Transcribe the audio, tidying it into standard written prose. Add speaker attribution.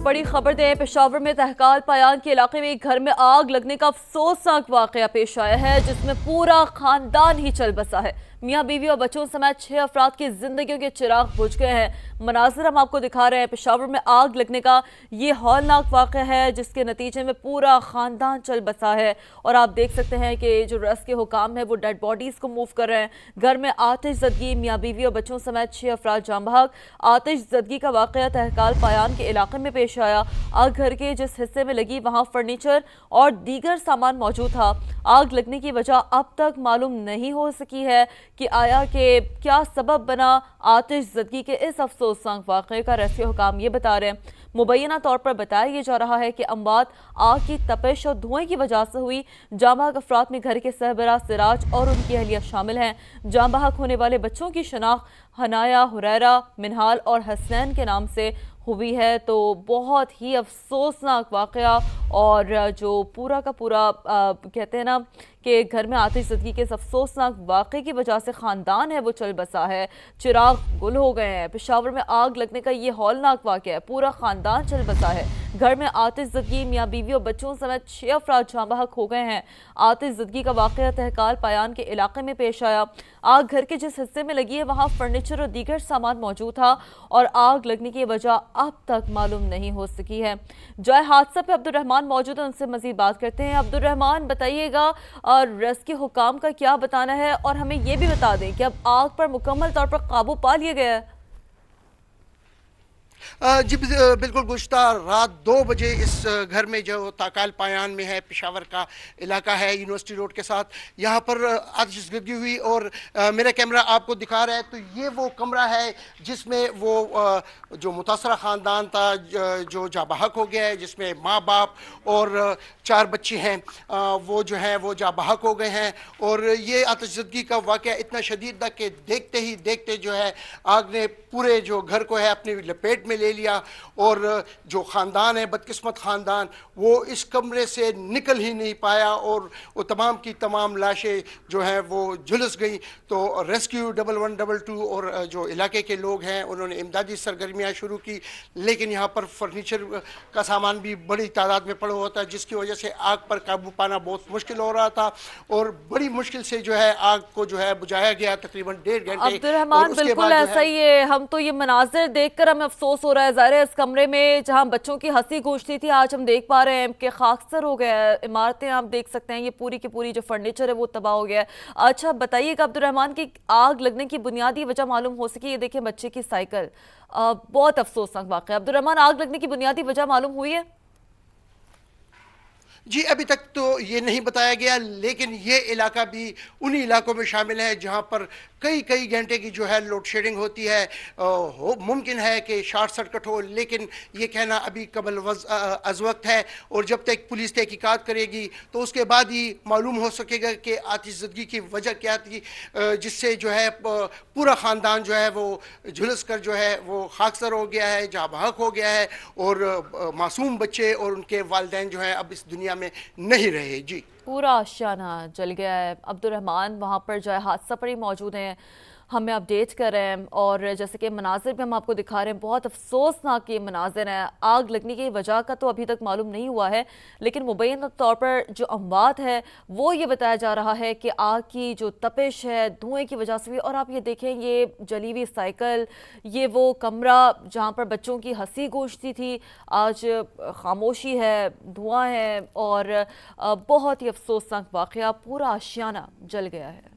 Speaker 1: बड़ी खबर दें, पेशावर में तहकाल पायान के इलाके में एक घर में आग लगने का अफसोसनाक वाकया पेश आया है, जिसमें पूरा खानदान ही चल बसा है। मियां बीवी और बच्चों समेत 6 अफराद की जिंदगियों के चिराग बुझ गए हैं। मनाजिर हम आपको दिखा रहे हैं। पेशावर में आग लगने का ये हौलनाक वाकया है, जिसके नतीजे में पूरा खानदान चल बसा है। और आप देख सकते हैं कि जो रेस्क्यू हुकाम है वो डेड बॉडीज को मूव कर रहे हैं। घर में आतिश ज़दगी, मियां बीवी और बच्चों समेत 6 अफराद जाँ बहक। आतिश ज़दगी का वाकया तहकाल पायान के इलाके में पेश आया। आग घर के जिस हिस्से में लगी वहां फर्नीचर और दीगर सामान मौजूद था। आग लगने की वजह अब तक मालूम नहीं हो सकी है कि आया कि क्या सबब बना आतिश ज़दगी के इस अफसोसनाक वाक़े का। रेस्क्यू हुकाम ये बता रहे हैं, मुबैना तौर पर बताया ये जा रहा है कि अमवात आग की तपिश और धुएं की वजह से हुई। जाँ बहक अफराद में घर के सरबराह सिराज और उनकी अहलिया शामिल हैं। जाँ बहक होने वाले बच्चों की शनाख्त हनाया, हुरैरा, मिनहाल और हसनैन के नाम से हुई है। तो बहुत ही अफसोसनाक वाक़या, और जो पूरा का पूरा कहते हैं ना कि घर में आतिश ज़दगी के इस अफसोसनाक वाक़े की वजह से ख़ानदान है वो चल बसा है, चिराग गुल हो गए हैं। पेशावर में आग लगने का ये हौलनाक वाक़या है, पूरा ख़ानदान चल बसा है। घर में आतिश ज़दगी, मियाँ बीवी और बच्चों समेत 6 अफराद जाँ बहक हो गए हैं। आतिश ज़दगी का वाक़या तहकाल पायान के इलाके में पेश आया। आग घर के जिस हिस्से में लगी है वहाँ फर्नीचर और दीगर सामान मौजूद था, और आग लगने की वजह अब तक मालूम नहीं हो सकी है। जाए हादसा पे अब्दुर्रहमान मौजूद है, उनसे मजीद बात करते हैं। अब्दुर्रहमान, बताइएगा और रेस्क्यू हुकाम का क्या बताना है, और हमें ये भी बता दें कि अब आग पर मुकम्मल तौर पर काबू पा लिया गया है।
Speaker 2: जी बिल्कुल गुज़श्ता रात 2 बजे इस घर में जो ताकाल पायान में है, पेशावर का इलाका है यूनिवर्सिटी रोड के साथ, यहाँ पर आतिश ज़दगी हुई। और मेरा कैमरा आपको दिखा रहा है तो ये वो कमरा है जिसमें वो जो मुतासरा ख़ानदान था जो जाँ बहक हो गया है, जिसमें माँ बाप और 4 बच्चे हैं, वो जो हैं वो जाँ बहक हो गए हैं। और ये आतिश ज़दगी का वाक़या इतना शदीद था कि देखते ही देखते जो है आग ने पूरे जो घर को है अपनी लपेट में ले लिया। और जो ख़ानदान है, बदकिस्मत ख़ानदान, वो इस कमरे से निकल ही नहीं पाया, और वो तमाम की तमाम लाशें जो हैं वो झुलस गई। तो रेस्क्यू 1112 और जो इलाके के लोग हैं उन्होंने इमदादी सरगर्मियाँ शुरू की, लेकिन यहाँ पर फर्नीचर का सामान भी बड़ी तादाद में पड़ा हुआ था, जिसकी वजह से आग पर काबू पाना बहुत मुश्किल हो रहा था। और बड़ी मुश्किल से जो है आग को जो है बुझाया गया, तकरीबन 1.5 घंटे।
Speaker 1: अब्दुर्रहमान, बिल्कुल ऐसा ही है। हम तो ये मनाजिर देखकर हमें अफसोस हो रहा है। ज़ाहिर है इस कमरे में जहां बच्चों की हंसी गूंजती थी, आज हम देख पा रहे हैं कि खाकसर हो गया है। इमारतें आप देख सकते हैं, ये पूरी की पूरी जो फर्नीचर है वो तबाह हो गया है। अच्छा बताइएगा अब्दुर्रहमान की आग लगने की बुनियादी वजह मालूम हो सकी? ये देखिए बच्चे की साइकिल, बहुत अफसोसनाक वाक़या। अब्दुर्रहमान, आग लगने की बुनियादी वजह मालूम हुई है?
Speaker 2: जी अभी तक तो ये नहीं बताया गया, लेकिन ये इलाका भी उन्हीं इलाकों में शामिल है जहाँ पर कई कई घंटे की जो है लोड शेडिंग होती है। मुमकिन है कि शॉर्ट सर्किट हो, लेकिन ये कहना अभी कबल अज़ वक्त है। और जब तक पुलिस तहकीकात करेगी तो उसके बाद ही मालूम हो सकेगा कि आतिश ज़दगी की वजह क्या थी, जिससे जो है पूरा ख़ानदान जो है वो झुलस कर जो है वो खाकसर हो गया है, जाँ बहक हो गया है। और मासूम बच्चे और उनके वालिदैन जो है अब इस दुनिया में नहीं रहे। जी,
Speaker 1: पूरा आशियाना जल गया है। अब्दुर्रहमान वहाँ पर जो है हादसा पर ही मौजूद हैं, हमें अपडेट कर रहे हैं। और जैसे कि मनाजिर भी हम आपको दिखा रहे हैं, बहुत अफसोसनाक ये मनाजिर हैं। आग लगने की वजह का तो अभी तक मालूम नहीं हुआ है, लेकिन मुबैना तौर पर जो अमवात है वो ये बताया जा रहा है कि आग की जो तपिश है धुएँ की वजह से हुई। और आप ये देखें, ये जली हुई साइकिल, ये वो कमरा जहाँ पर बच्चों की हंसी गूंजती थी, आज खामोशी है, धुआं है, और बहुत ही अफसोसनाक वाक़या, पूरा आशियाना जल गया है।